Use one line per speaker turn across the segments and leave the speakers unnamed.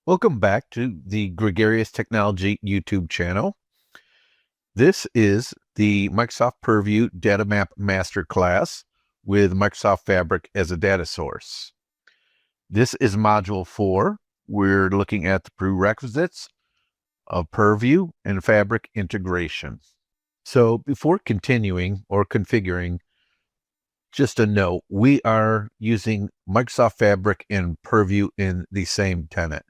Welcome back to the Gregarious Technology YouTube channel. This is the Microsoft Purview Data Map Masterclass with Microsoft Fabric as a data source. This is Module 4. We're looking at the prerequisites of Purview and Fabric integration. So before continuing or configuring, just a note, we are using Microsoft Fabric and Purview in the same tenant.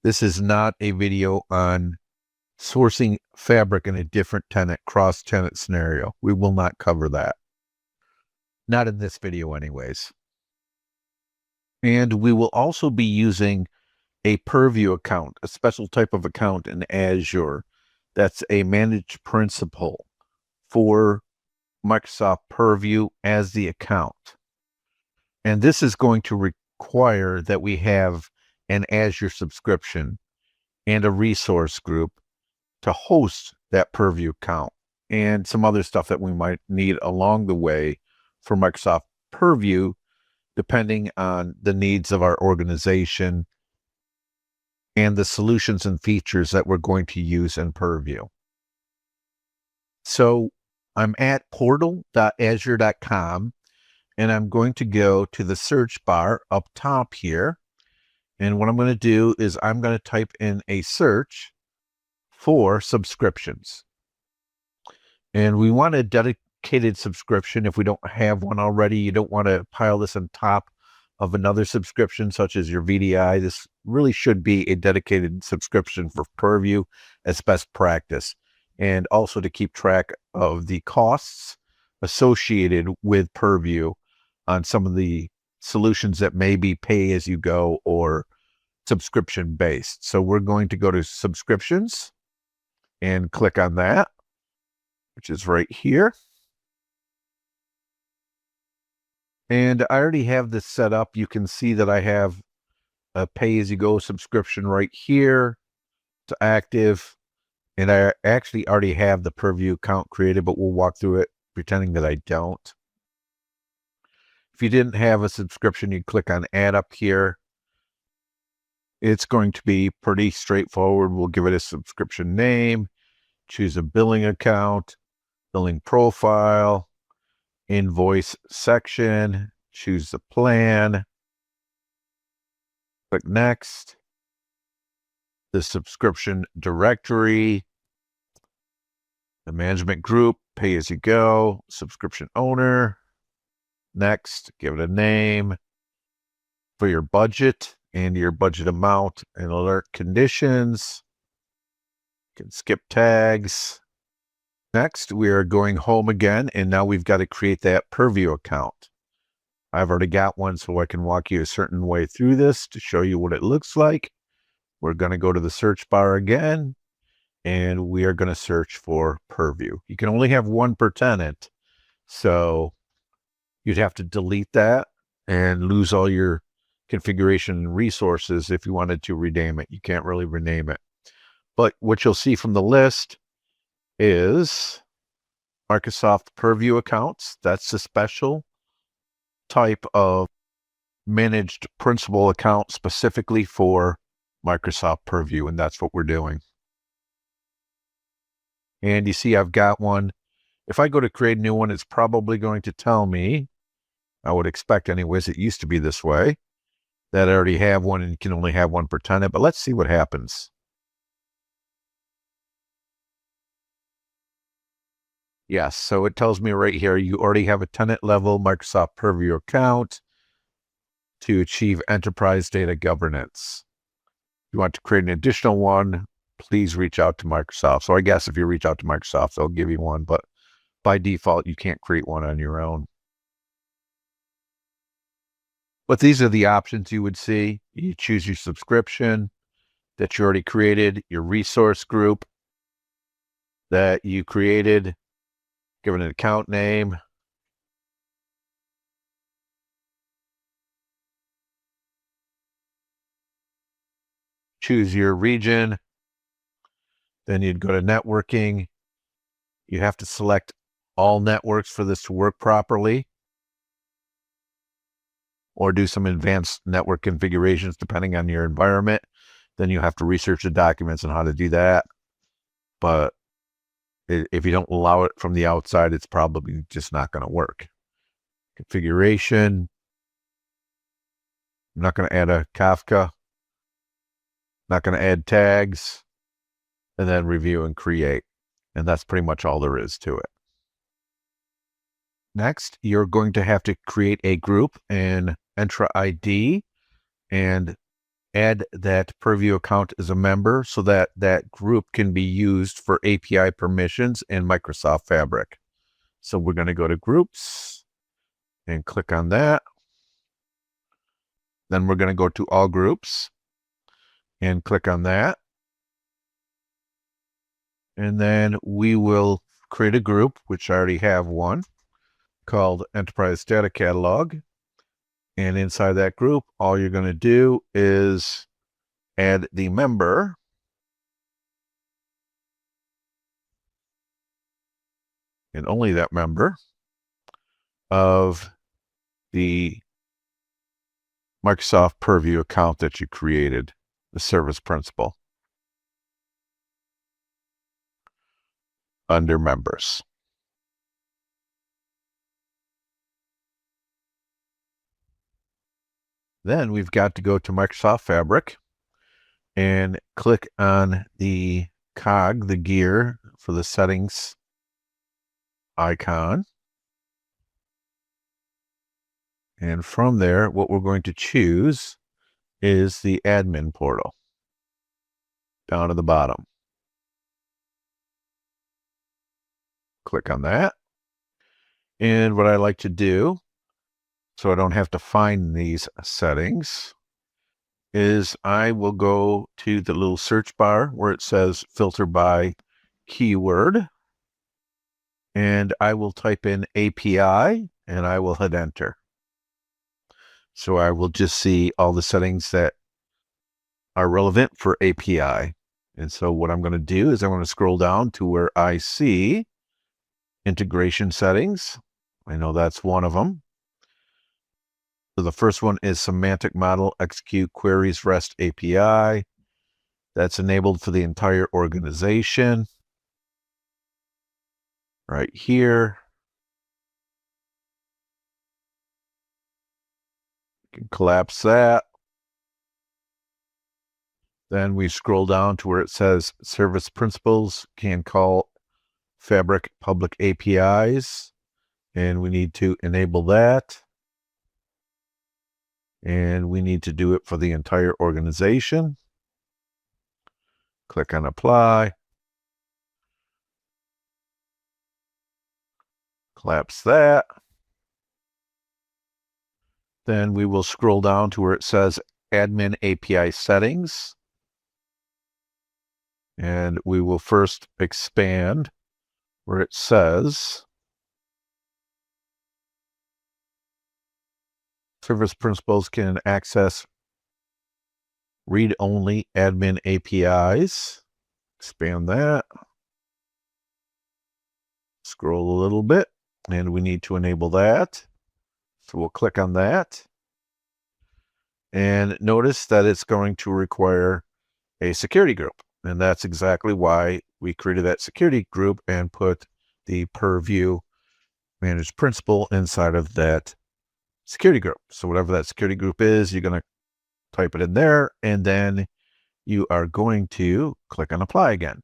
This is not a video on sourcing Fabric in a different tenant, cross-tenant scenario. We will not cover that. Not in this video anyways. And we will also be using a Purview account, a special type of account in Azure. That's a managed principal for Microsoft Purview as the account. And this is going to require that we have an Azure subscription and a resource group to host that Purview account and some other stuff that we might need along the way for Microsoft Purview, depending on the needs of our organization and the solutions and features that we're going to use in Purview. So I'm at portal.azure.com and I'm going to go to the search bar up top here. And what I'm going to do is I'm going to type in a search for subscriptions. And we want a dedicated subscription. If we don't have one already, you don't want to pile this on top of another subscription, such as your VDI. This really should be a dedicated subscription for Purview as best practice. And also to keep track of the costs associated with Purview on some of the solutions that may be pay as you go or subscription based. So we're going to go to subscriptions and click on that, which is right here. And I already have this set up. You can see that I have a pay as you go subscription right here to active. And I actually already have the Purview account created, but we'll walk through it pretending that I don't. If you didn't have a subscription, you click on add up here. It's going to be pretty straightforward. We'll give it a subscription name, choose a billing account, billing profile, invoice section, choose the plan, click next, the subscription directory, the management group, pay as you go, subscription owner, next, give it a name for your budget and your budget amount and alert conditions. You can skip tags. Next, we are going home again, and now we've got to create that Purview account. I've already got one, so I can walk you a certain way through this to show you what it looks like. We're going to go to the search bar again, and we are going to search for Purview. You can only have one per tenant, so you'd have to delete that and lose all your configuration and resources if you wanted to rename it. You can't really rename it. But what you'll see from the list is Microsoft Purview accounts. That's the special type of managed principal account specifically for Microsoft Purview, and that's what we're doing. And you see I've got one. If I go to create a new one, it's probably going to tell me, I would expect anyways, it used to be this way, that I already have one and you can only have one per tenant, but let's see what happens. Yes, so it tells me right here, you already have a tenant level Microsoft Purview account to achieve enterprise data governance. If you want to create an additional one, please reach out to Microsoft. So I guess if you reach out to Microsoft, they'll give you one, but by default, you can't create one on your own. But these are the options you would see. You choose your subscription that you already created, your resource group that you created, give it an account name, choose your region, then you'd go to networking. You have to select all networks for this to work properly, or do some advanced network configurations depending on your environment. then you have to research the documents on how to do that. But if you don't allow it from the outside, it's probably just not going to work. Configuration. I'm not going to add a Kafka. Not going to add tags. And then review and create. And that's pretty much all there is to it. Next, you're going to have to create a group in Entra ID and add that Purview account as a member so that that group can be used for API permissions in Microsoft Fabric. So we're going to go to Groups and click on that. Then we're going to go to All Groups and click on that. And then we will create a group, which I already have one, called Enterprise Data Catalog. And inside that group, all you're going to do is add the member. And only that member of the Microsoft Purview account that you created, the service principal, under members. Then we've got to go to Microsoft Fabric and click on the cog, the gear for the settings icon. And from there, what we're going to choose is the admin portal down at the bottom. Click on that. And what I like to do, so I don't have to find these settings, is I will go to the little search bar where it says filter by keyword, and I will type in API and I will hit enter. So I will just see all the settings that are relevant for API. And so what I'm going to do is I'm going to scroll down to where I see integration settings. I know that's one of them. So the first one is semantic model execute queries REST API. That's enabled for the entire organization. Right here. You can collapse that. Then we scroll down to where it says service principals can call Fabric public APIs. And we need to enable that. And we need to do it for the entire organization. Click on apply. Collapse that. Then we will scroll down to where it says admin API settings. And we will first expand where it says service principals can access read-only admin APIs. Expand that. Scroll a little bit, and we need to enable that. So we'll click on that. And notice that it's going to require a security group. And that's exactly why we created that security group and put the Purview managed principal inside of that security group. So whatever that security group is, you're going to type it in there, and then you are going to click on apply again.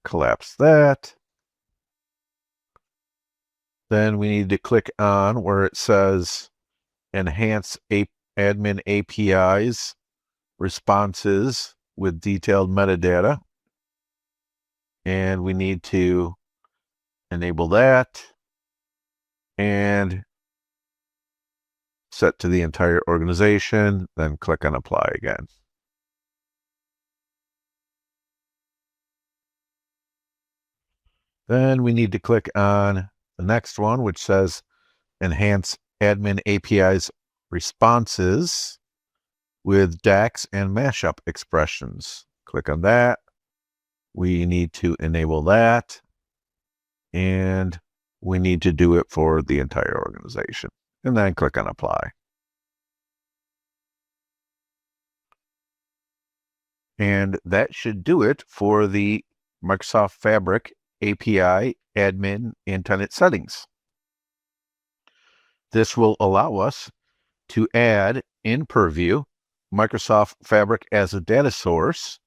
Collapse that. Then we need to click on where it says enhance admin APIs responses with detailed metadata. And we need to enable that and set to the entire organization, then click on apply again. Then we need to click on the next one, which says enhance admin APIs responses with DAX and mashup expressions. Click on that. We need to enable that. And we need to do it for the entire organization. And then click on apply. And that should do it for the Microsoft Fabric API admin and tenant settings. This will allow us to add in Purview Microsoft Fabric as a data source,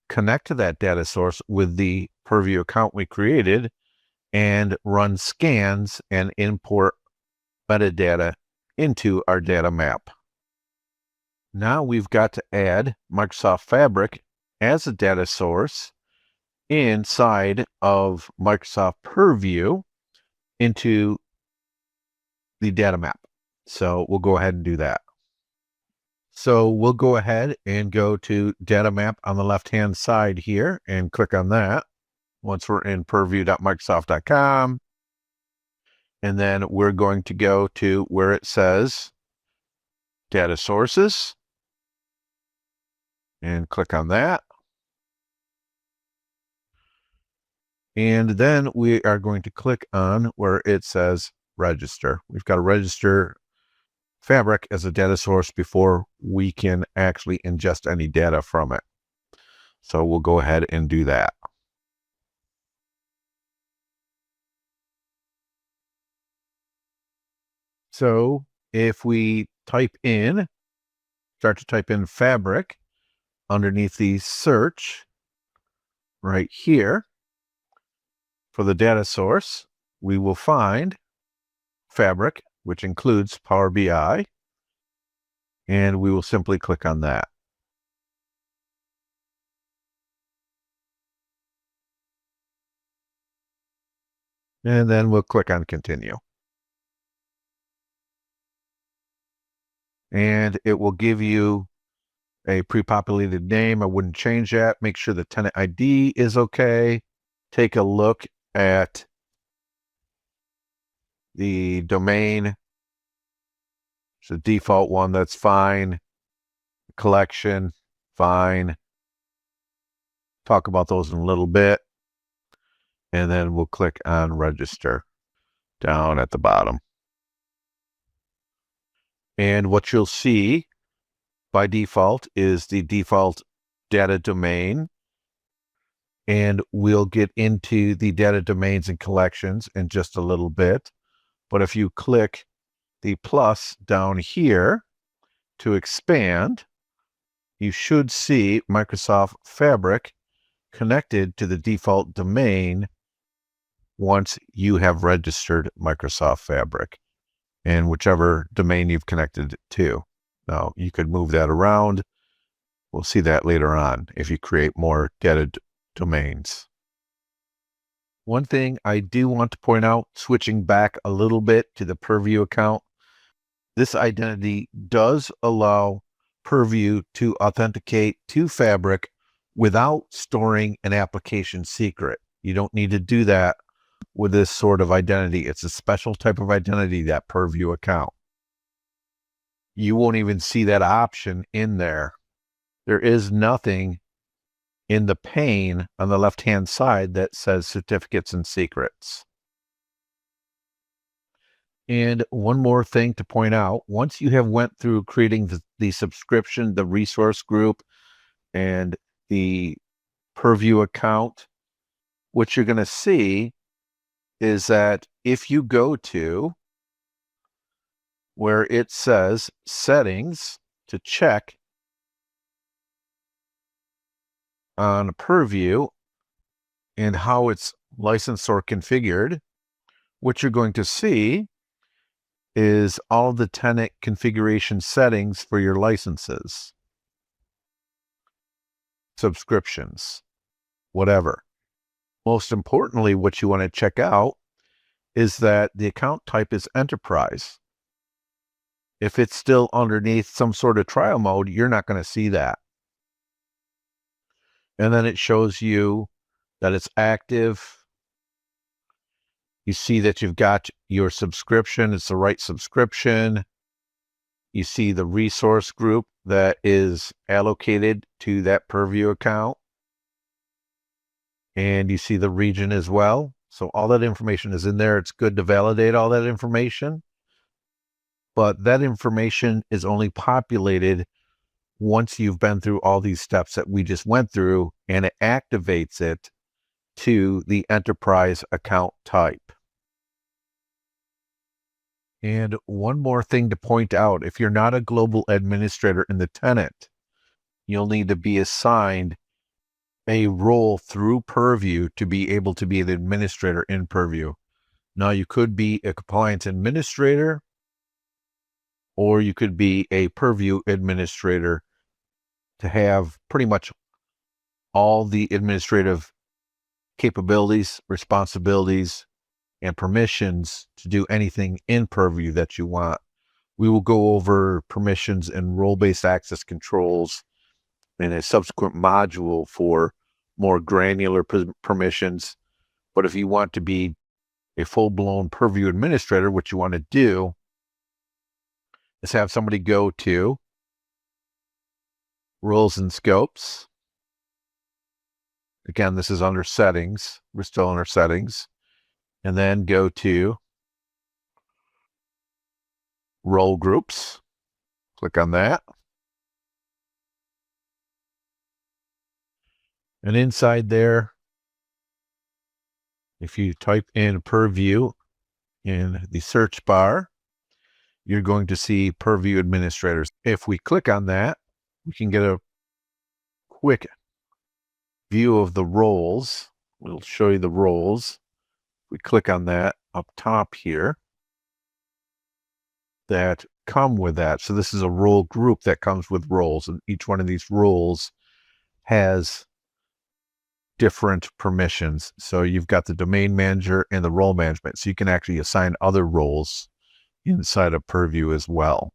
connect to that data source with the Purview account we created, and run scans and import metadata into our data map. Now we've got to add Microsoft Fabric as a data source inside of Microsoft Purview into the data map. So we'll go ahead and do that. So we'll go ahead and go to data map on the left-hand side here and click on that once we're in purview.microsoft.com. And then we're going to go to where it says data sources and click on that. And then we are going to click on where it says register. We've got to register Fabric as a data source before we can actually ingest any data from it. So we'll go ahead and do that. So if we start to type in Fabric underneath the search right here for the data source, we will find Fabric, which includes Power BI, and we will simply click on that. And then we'll click on Continue. And it will give you a pre-populated name. I wouldn't change that. Make sure the tenant ID is okay. Take a look at the domain. It's a default one, that's fine. Collection, fine. Talk about those in a little bit. And then we'll click on Register down at the bottom. And what you'll see by default is the default data domain. And we'll get into the data domains and collections in just a little bit. But if you click the plus down here to expand, you should see Microsoft Fabric connected to the default domain once you have registered Microsoft Fabric and whichever domain you've connected to. Now, you could move that around. We'll see that later on if you create more data domains. One thing I do want to point out, switching back a little bit to the Purview account, this identity does allow Purview to authenticate to Fabric without storing an application secret. You don't need to do that with this sort of identity. It's a special type of identity, that Purview account. You won't even see that option in there. There is nothing in the pane on the left-hand side that says certificates and secrets. And one more thing to point out, once you have went through creating the subscription, the resource group, and the Purview account, what you're going to see is that if you go to where it says settings to check on Purview and how it's licensed or configured, what you're going to see is all the tenant configuration settings for your licenses, subscriptions, whatever. Most importantly, what you want to check out is that the account type is enterprise. If it's still underneath some sort of trial mode, you're not going to see that. And then it shows you that it's active. You see that you've got your subscription. It's the right subscription. You see the resource group that is allocated to that Purview account. And you see the region as well. So all that information is in there. It's good to validate all that information. But that information is only populated once you've been through all these steps that we just went through, and it activates it to the enterprise account type. And one more thing to point out, if you're not a global administrator in the tenant, you'll need to be assigned a role through Purview to be able to be an administrator in Purview. Now, you could be a compliance administrator, or you could be a Purview administrator to have pretty much all the administrative capabilities, responsibilities, and permissions to do anything in Purview that you want. We will go over permissions and role-based access controls in a subsequent module for more granular permissions. But if you want to be a full-blown Purview administrator, what you want to do is have somebody go to Roles and Scopes. Again, this is under Settings. We're still under Settings. And then go to Role Groups. Click on that. And inside there, if you type in Purview in the search bar, you're going to see Purview Administrators. If we click on that, we can get a quick view of the roles. We'll show you the roles. We click on that up top here that come with that. So this is a role group that comes with roles, and each one of these roles has different permissions. So you've got the domain manager and the role management. So you can actually assign other roles inside of Purview as well.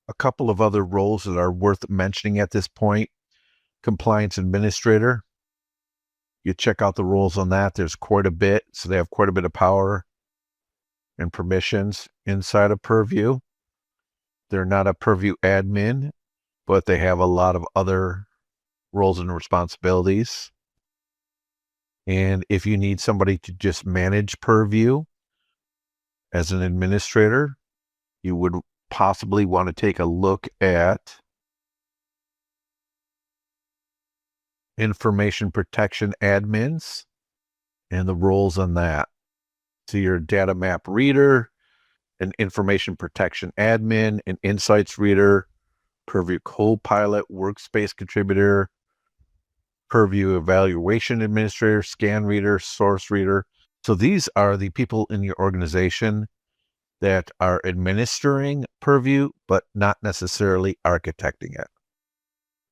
A couple of other roles that are worth mentioning at this point. Compliance administrator. You check out the roles on that. There's quite a bit. So they have quite a bit of power and permissions inside of Purview. They're not a Purview admin, but they have a lot of other roles and responsibilities. And if you need somebody to just manage Purview as an administrator, you would possibly want to take a look at information protection admins and the roles on that. So your data map reader, an information protection admin, an insights reader, Purview Copilot workspace contributor, Purview evaluation administrator, scan reader, source reader. So these are the people in your organization that are administering Purview, but not necessarily architecting it.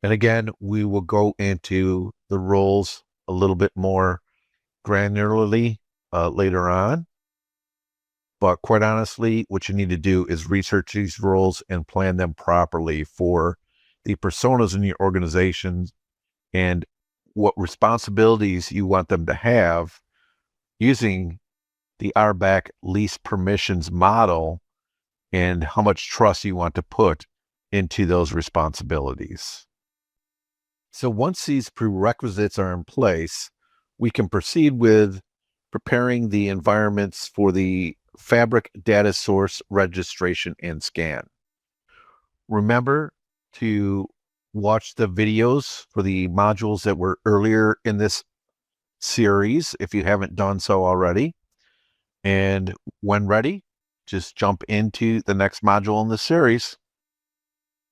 And again, we will go into the roles a little bit more granularly later on. But quite honestly, what you need to do is research these roles and plan them properly for the personas in your organization and what responsibilities you want them to have using the RBAC least permissions model and how much trust you want to put into those responsibilities. So once these prerequisites are in place, we can proceed with preparing the environments for the Fabric data source registration and scan. Remember to watch the videos for the modules that were earlier in this series if you haven't done so already. And when ready, just jump into the next module in the series.